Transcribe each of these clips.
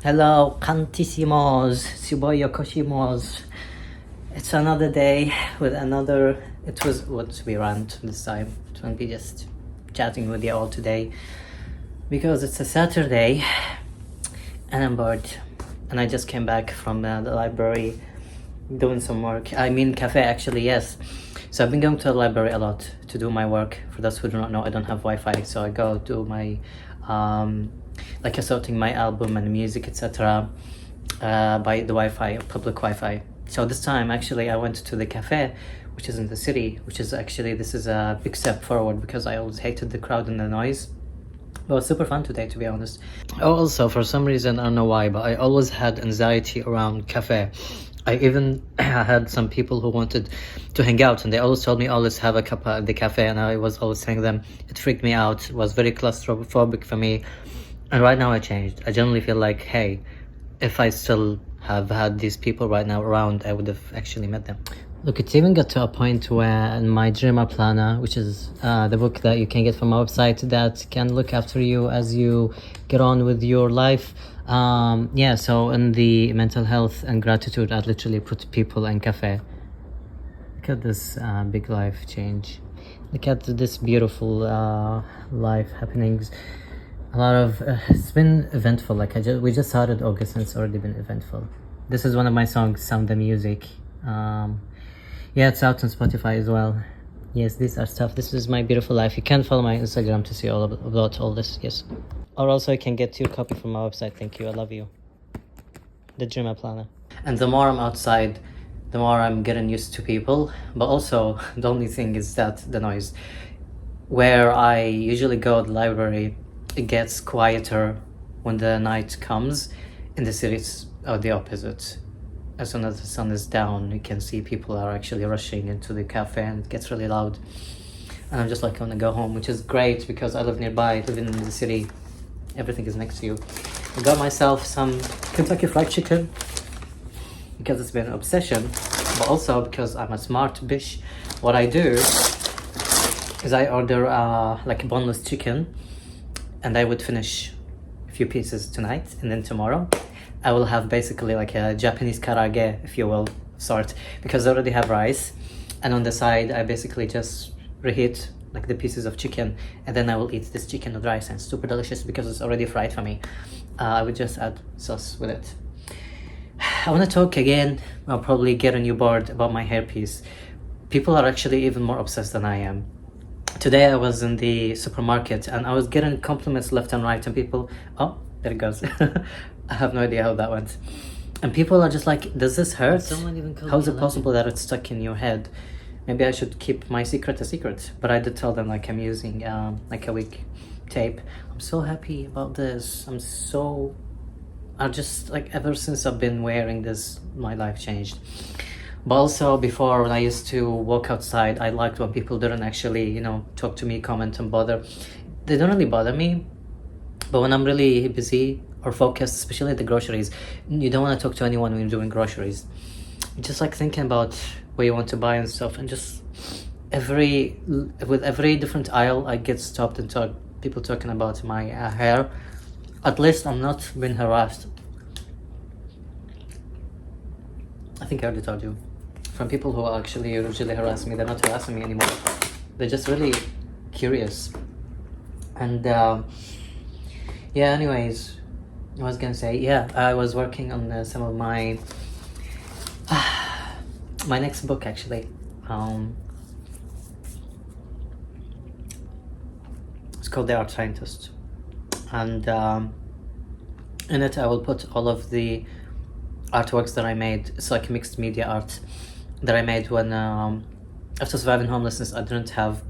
Hello, cantissimos, subo yokoshimos. It's another day with another. It was what we rant this time. It won't be just chatting with you all today because it's a Saturday and I'm bored. And I just came back from the library doing some work. I mean, cafe actually, yes. So I've been going to the library a lot to do my work. For those who do not know, I don't have Wi-Fi, so I go do my like assorting my album and music, etc. By the Wi-Fi, public Wi-Fi. So this time actually I went to the cafe, which is in the city, which is actually, this is a big step forward because I always hated the crowd and the noise. It was super fun today, to be honest. Oh, also, for some reason, I don't know why, but I always had anxiety around cafe. I even had some people who wanted to hang out and they always told me always have a cup at the cafe, and I was always telling them it freaked me out. It was very claustrophobic for me. And right now I changed. I generally feel like, hey, if I still have had these people right now around, I would have actually met them. Look, it's even got to a point where in my Dreamer Planner, which is the book that you can get from our website that can look after you as you get on with your life. Yeah, so in the mental health and gratitude, I literally put people and cafe. Look at this big life change. Look at this beautiful life happenings. A lot of it's been eventful. Like we just started August and it's already been eventful. This is one of my songs, Sound the Music. Yeah, it's out on Spotify as well. Yes, these are stuff. This is my beautiful life. You can follow my Instagram to see all about all this. Yes, or also you can get your copy from my website. Thank you. I love you. The Dreamer Planner. And the more I'm outside, the more I'm getting used to people. But also the only thing is that the noise. Where I usually go to the library, it gets quieter when the night comes. In the city, it's the opposite. As soon as the sun is down, you can see people are actually rushing into the cafe and it gets really loud. And I'm just like, I want to go home, which is great because I live nearby, I live in the city. Everything is next to you. I got myself some Kentucky Fried Chicken because it's been an obsession, but also because I'm a smart bitch. What I do is I order like a boneless chicken, and I would finish a few pieces tonight, and then tomorrow I will have basically like a Japanese karaage, if you will, sort, because I already have rice, and on the side I basically just reheat like the pieces of chicken, and then I will eat this chicken with rice, and it's super delicious because it's already fried for me. I would just add sauce with it. I want to talk again, I'll probably get on you board, about my hairpiece. People are actually even more obsessed than I am. Today I was in the supermarket and I was getting compliments left and right, and people, oh, there it goes. I have no idea how that went. And people are just like, does this hurt? How is it possible that it's stuck in your head? Maybe I should keep my secret a secret. But I did tell them like I'm using like a week tape. I'm so happy about this. I just like, ever since I've been wearing this, my life changed. But also before, when I used to walk outside, I liked when people didn't actually, you know, talk to me, comment and bother. They don't really bother me. But when I'm really busy or focused, especially at the groceries, you don't want to talk to anyone when you're doing groceries. You're just like thinking about what you want to buy and stuff, and just with every different aisle I get stopped and people talking about my hair. At least I'm not being harassed. I think I already told you. From people who actually usually harass me, they're not harassing me anymore. They're just really curious. And yeah, anyways, I was gonna say, yeah, I was working on some of my my next book actually. It's called The Art Scientist, and in it I will put all of the artworks that I made. It's like mixed media art that I made when after surviving homelessness. I didn't have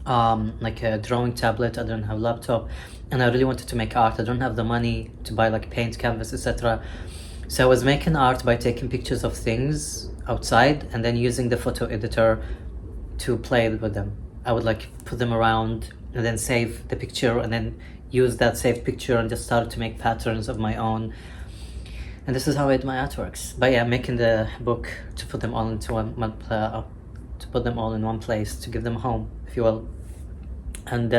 like a drawing tablet, I didn't have a laptop, and I really wanted to make art. I don't have the money to buy like paint, canvas, etc. So I was making art by taking pictures of things outside and then using the photo editor to play with them. I would like put them around and then save the picture and then use that saved picture and just start to make patterns of my own. And this is how I did my artworks. But yeah, making the book to put them all into to put them all in one place, to give them a home, if you will. And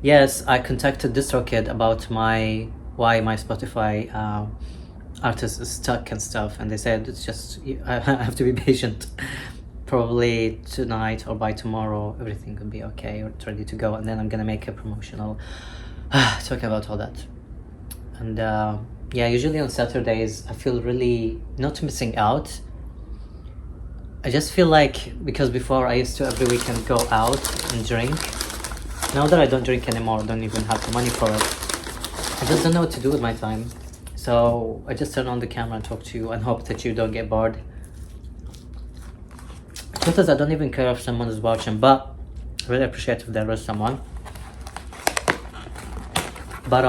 yes, I contacted DistroKid about my why my Spotify artist is stuck and stuff, and they said it's just I have to be patient. Probably tonight or by tomorrow everything will be okay, or it's ready to go, and then I'm gonna make a promotional talking about all that. And yeah, usually on Saturdays I feel really not missing out. I just feel like, because before I used to every weekend go out and drink. Now that I don't drink anymore, I don't even have the money for it. I just don't know what to do with my time. So I just turn on the camera and talk to you and hope that you don't get bored. Sometimes I don't even care if someone is watching, but I really appreciate if there is someone. But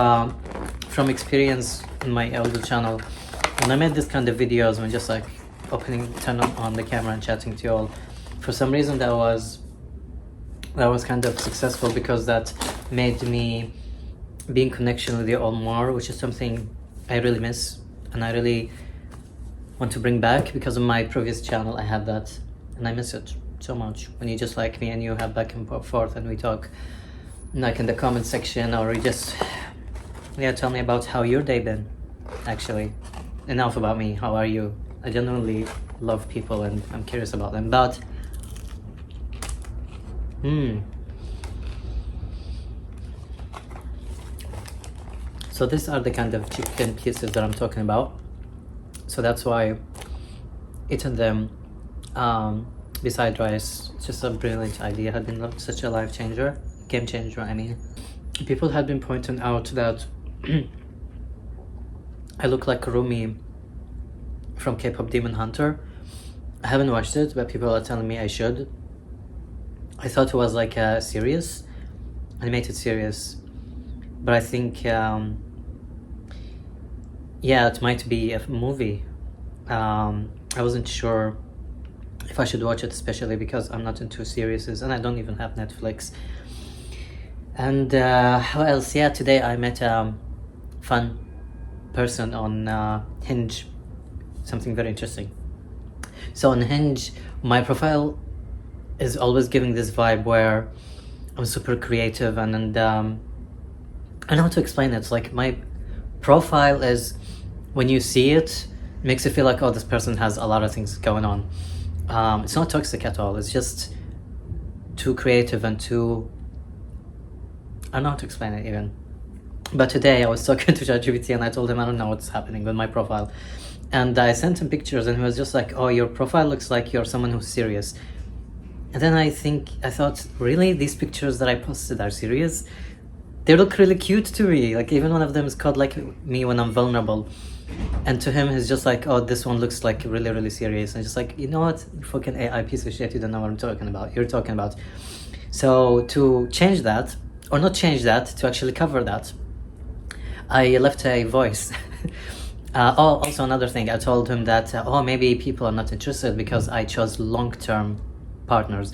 from experience in my older channel, when I made this kind of videos, when just like turn on the camera and chatting to you all, for some reason that was kind of successful, because that made me be in connection with you all more, which is something I really miss and I really want to bring back. Because of my previous channel I had that, and I miss it so much, when you just like me and you have back and forth and we talk like in the comment section, or you just tell me about how your day been. Actually, enough about me, how are you? I genuinely love people and I'm curious about them. But so these are the kind of chicken pieces that I'm talking about. So that's why eating them beside rice, it's just a brilliant idea. Had been such a life changer, game changer. I mean, people had been pointing out that I look like Rumi from K-pop Demon Hunter. I haven't watched it, but people are telling me I should. I thought it was like a series, animated series, but I think yeah, it might be a movie. I wasn't sure if I should watch it, especially because I'm not into series and I don't even have Netflix. And what else? Yeah, today I met a fun person on Hinge, something very interesting. So on Hinge, my profile is always giving this vibe where I'm super creative, and I don't know how to explain it. It's like my profile is, when you see it, makes you feel like, oh, this person has a lot of things going on. It's not toxic at all. It's just too creative and too, I don't know how to explain it even. But today I was talking to ChatGPT and I told him I don't know what's happening with my profile. And I sent him pictures and he was just like, oh, your profile looks like you're someone who's serious. And then I thought, really? These pictures that I posted are serious? They look really cute to me. Like, even one of them is called like me when I'm vulnerable. And to him, he's just like, oh, this one looks like really, really serious. And just like, you know what? You fucking AI piece of shit, you don't know what I'm talking about. You're talking about. So to change that, or not change that, to actually cover that, I left a voice. Also another thing, I told him that, maybe people are not interested because I chose long-term partners.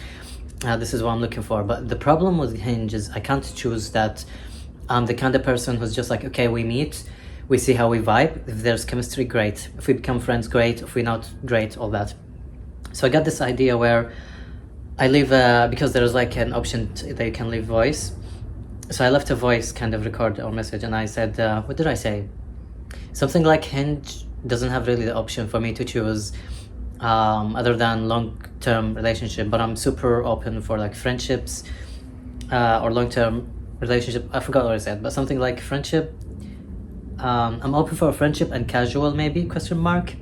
This is what I'm looking for. But the problem with Hinge is I can't choose that. I'm the kind of person who's just like, okay, we meet, we see how we vibe. If there's chemistry, great. If we become friends, great. If we're not, great, all that. So I got this idea where I leave, because there's like an option that you can leave voice. So I left a voice kind of record or message, and I said, what did I say? Something like Hinge doesn't have really the option for me to choose other than long-term relationship, but I'm super open for like friendships or long-term relationship. I forgot what I said, but something like friendship. I'm open for a friendship and casual, maybe, question mark.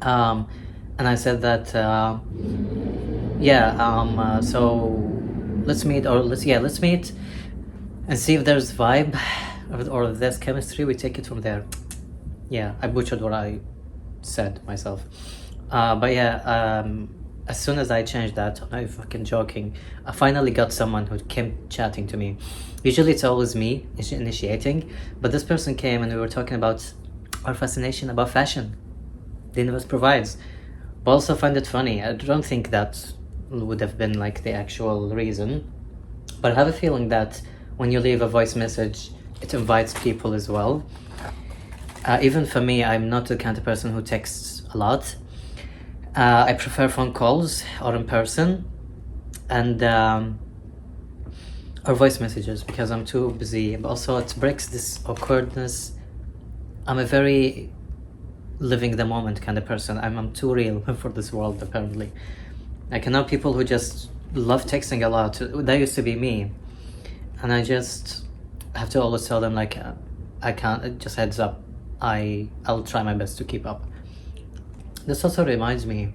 And I said that, so let's meet, or let's meet and see if there's vibe or if there's chemistry. We take it from there. Yeah, I butchered what I said myself. But yeah, as soon as I changed that, I'm not fucking joking, I finally got someone who came chatting to me. Usually it's always me initiating, but this person came and we were talking about our fascination about fashion the universe provides. But also find it funny. I don't think that would have been like the actual reason, but I have a feeling that when you leave a voice message, it invites people as well. Even for me, I'm not the kind of person who texts a lot. I prefer phone calls or in person. And or voice messages, because I'm too busy. But also it breaks this awkwardness. I'm a very living the moment kind of person. I'm too real for this world, apparently. Like, I know people who just love texting a lot. That used to be me, and I just have to always tell them, like, I can't, just heads up, I'll try my best to keep up. This also reminds me,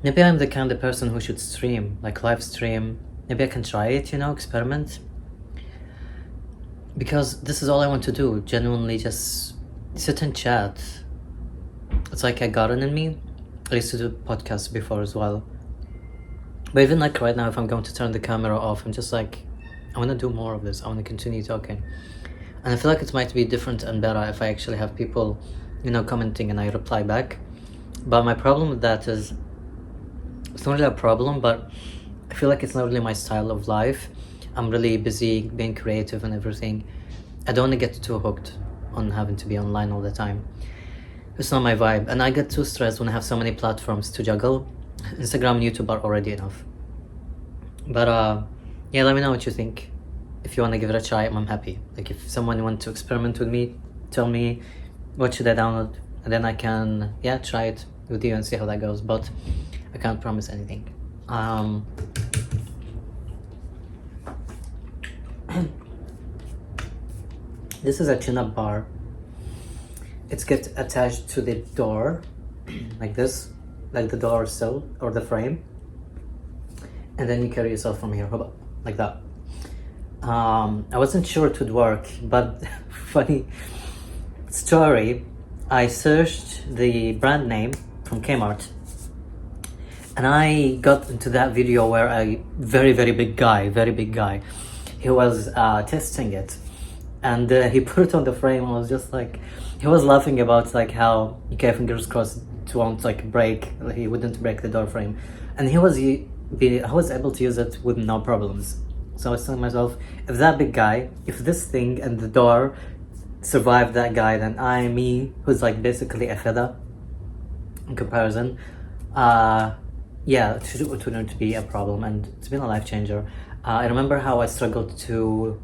maybe I'm the kind of person who should stream, like live stream. Maybe I can try it, you know, experiment. Because this is all I want to do, genuinely just sit and chat. It's like a garden in me. I used to do podcasts before as well. But even like right now, if I'm going to turn the camera off, I'm just like, I want to do more of this. I want to continue talking. And I feel like it might be different and better if I actually have people, you know, commenting and I reply back. But my problem with that is, it's not really a problem, but I feel like it's not really my style of life. I'm really busy being creative and everything. I don't want to get too hooked on having to be online all the time. It's not my vibe, and I get too stressed when I have so many platforms to juggle. Instagram and YouTube are already enough. But yeah, let me know what you think. If you want to give it a try, I'm happy. Like, if someone wants to experiment with me, tell me what should I download, and then I can, yeah, try it with you and see how that goes. But I can't promise anything. This is a chin-up bar. It's get attached to the door, like this, like the door sill or the frame, and then you carry yourself from here, like that. I wasn't sure it would work, but funny story, I searched the brand name from Kmart, and I got into that video where a very big guy, he was testing it, and he put it on the frame. I was just like, he was laughing about like how, okay, fingers crossed it won't like break, he wouldn't break the door frame, and I was able to use it with no problems. So I was telling myself, if that big guy, if this thing and the door survived that guy, then me, who's like basically a feather in comparison, yeah, it wouldn't be a problem, and it's been a life changer. I remember how I struggled to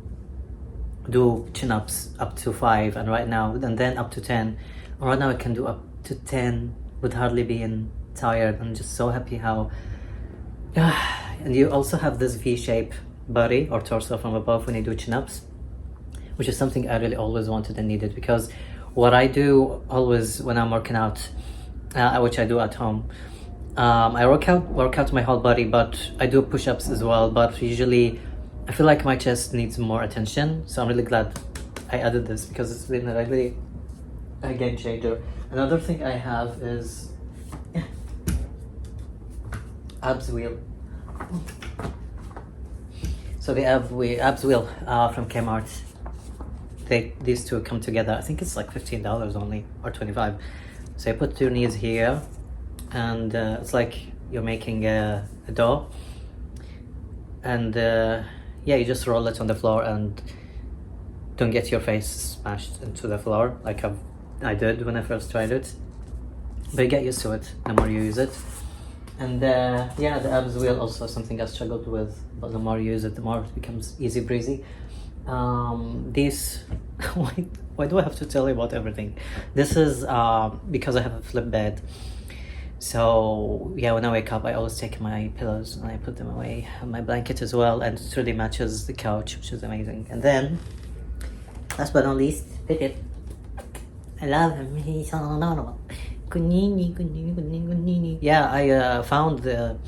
do chin-ups up to 5, and right now, and then up to 10. And right now I can do up to 10 with hardly being tired. I'm just so happy how, and you also have this V-shape body or torso from above when you do chin-ups, which is something I really always wanted and needed, because what I do always when I'm working out, which I do at home, I work out my whole body, but I do push-ups as well, but usually I feel like my chest needs more attention, so I'm really glad I added this, because it's been really a game changer. Another thing I have is abs wheel. So the abs wheel from Kmart, these two come together. I think it's like $15 only, or $25. So you put your knees here, and it's like you're making a dough, and yeah, you just roll it on the floor and don't get your face smashed into the floor like I did when I first tried it. But you get used to it the more you use it. And yeah, the abs wheel also something I struggled with, but the more you use it, the more it becomes easy breezy. This why do I have to tell you about everything? This is because I have a flip bed. So yeah, when I wake up, I always take my pillows and I put them away, and my blanket as well, and it really matches the couch, which is amazing. And then, last but not least, Pippip. I love him. He's so adorable. Kunini, Kunini, Kunini, Kunini. Yeah, I found the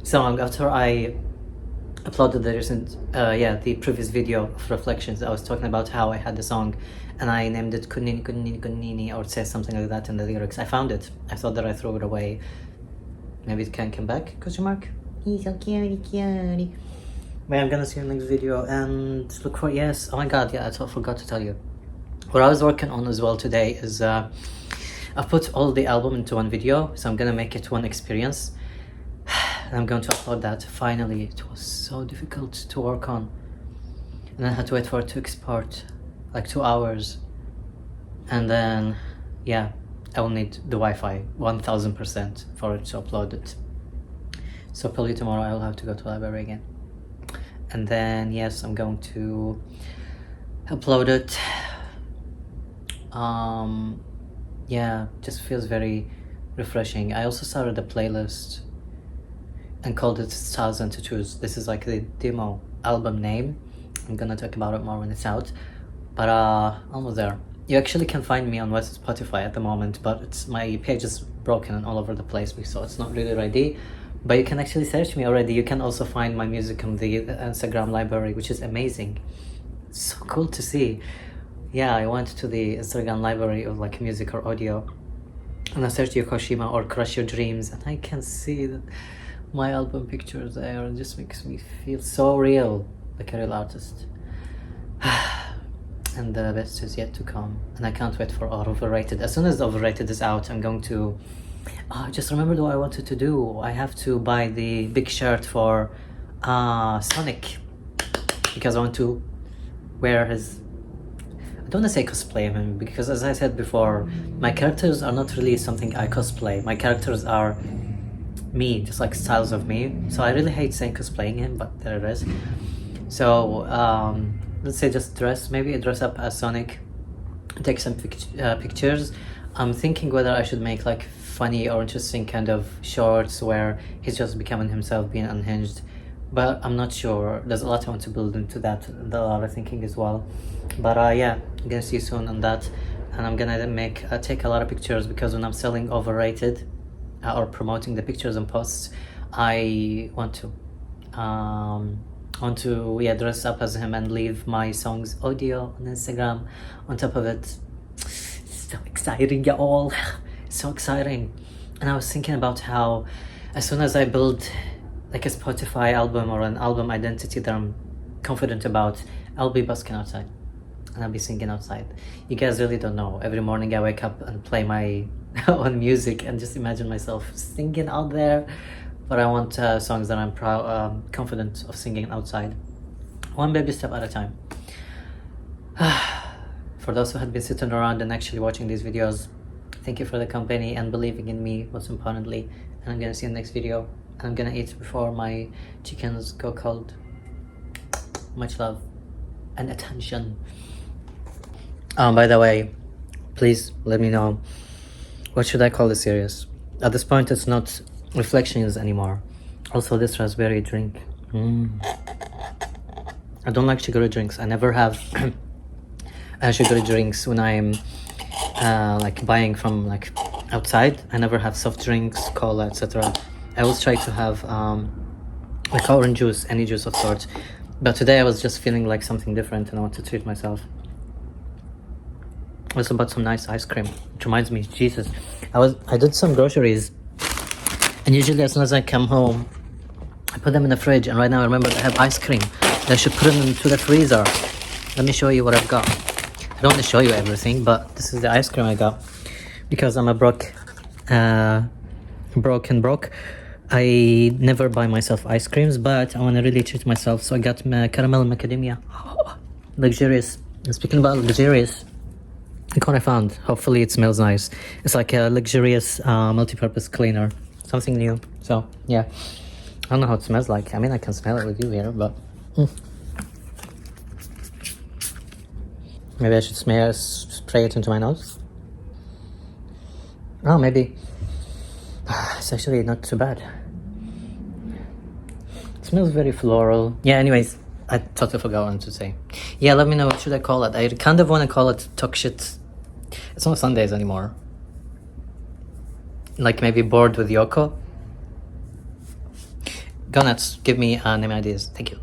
song after I uploaded the recent, the previous video of reflections. I was talking about how I had the song, and I named it Kunini, Kunini, Kunini, or say something like that in the lyrics. I found it. I thought that I threw it away. Maybe it can come back? Question mark. He's so cutie, cutie. But I'm gonna see you in the next video, and look for, yes, oh my god, yeah, I forgot to tell you. What I was working on as well today is I've put all the album into one video, so I'm gonna make it one experience. And I'm going to upload that. Finally, it was so difficult to work on, and I had to wait for it to export, like 2 hours, and then yeah, I will need the Wi-Fi 1000% for it to upload it. So probably tomorrow I'll have to go to the library again. And then yes, I'm going to upload it. Yeah, just feels very refreshing. I also started a playlist and called it Styles and Tattoos. This is like the demo album name. I'm gonna talk about it more when it's out, but almost there. You actually can find me on Spotify at the moment, but it's my page is broken and all over the place, so it's not really ready. But you can actually search me already. You can also find my music on the Instagram library, which is amazing. It's so cool to see. Yeah, I went to the Instagram library of like music or audio, and I searched Yokoshima or Crush Your Dreams, and I can see that my album pictures there. It just makes me feel so real, like a real artist. And the best is yet to come, and I can't wait for Overrated. As soon as Overrated is out, I'm going to just remembered what I wanted to do. I have to buy the big shirt for Sonic, because I want to wear his, I don't want to say cosplay him, because as I said before, my characters are not really something I cosplay. My characters are me, just like styles of me. So I really hate saying cosplaying him, but there it is. So let's say just dress up as Sonic, take some pictures. I'm thinking whether I should make like funny or interesting kind of shorts where he's just becoming himself, being unhinged, but I'm not sure. There's a lot I want to build into that, and a lot of thinking as well. But yeah, I'm gonna see you soon on that, and I'm gonna take a lot of pictures, because when I'm selling Overrated or promoting the pictures and posts, I want to dress up as him and leave my songs audio on Instagram on top of it. So exciting, y'all. So exciting. And I was thinking about how as soon as I build like a Spotify album or an album identity that I'm confident about, I'll be busking outside and I'll be singing outside. You guys really don't know. Every morning I wake up and play my own music and just imagine myself singing out there. But I want songs that I'm confident of singing outside. One baby step at a time. For those who had been sitting around and actually watching these videos, thank you for the company and believing in me, most importantly. And I'm gonna see you in the next video. And I'm gonna eat before my chickens go cold. Much love and attention. By the way, please let me know, what should I call this series? At this point, it's not reflections anymore. Also, this raspberry drink. I don't like sugary drinks. I never have sugary drinks when I'm like buying from like outside. I never have soft drinks, cola, etc. I always try to have like orange juice, any juice of sorts. But today I was just feeling like something different and I want to treat myself. I also bought some nice ice cream, which reminds me, Jesus, I did some groceries, and usually as soon as I come home, I put them in the fridge, and right now I remember I have ice cream. I should put them into the freezer. Let me show you what I've got. I don't want to show you everything, but this is the ice cream I got, because I'm a broke. I never buy myself ice creams, but I want to really treat myself, so I got caramel macadamia. Oh, luxurious. And speaking about luxurious, look what I found. Hopefully it smells nice. It's like a luxurious multi-purpose cleaner, something new. So yeah, I don't know how it smells like. I mean, I can smell it with you here, but maybe I should spray it into my nose. Oh, maybe it's actually not too bad. It smells very floral. Yeah, anyways, I totally forgot what to say. Yeah, let me know, what should I call it? I kind of want to call it Talk Shit. It's not Sundays anymore. Like maybe Bored with Yoko. Go nuts, give me name ideas. Thank you.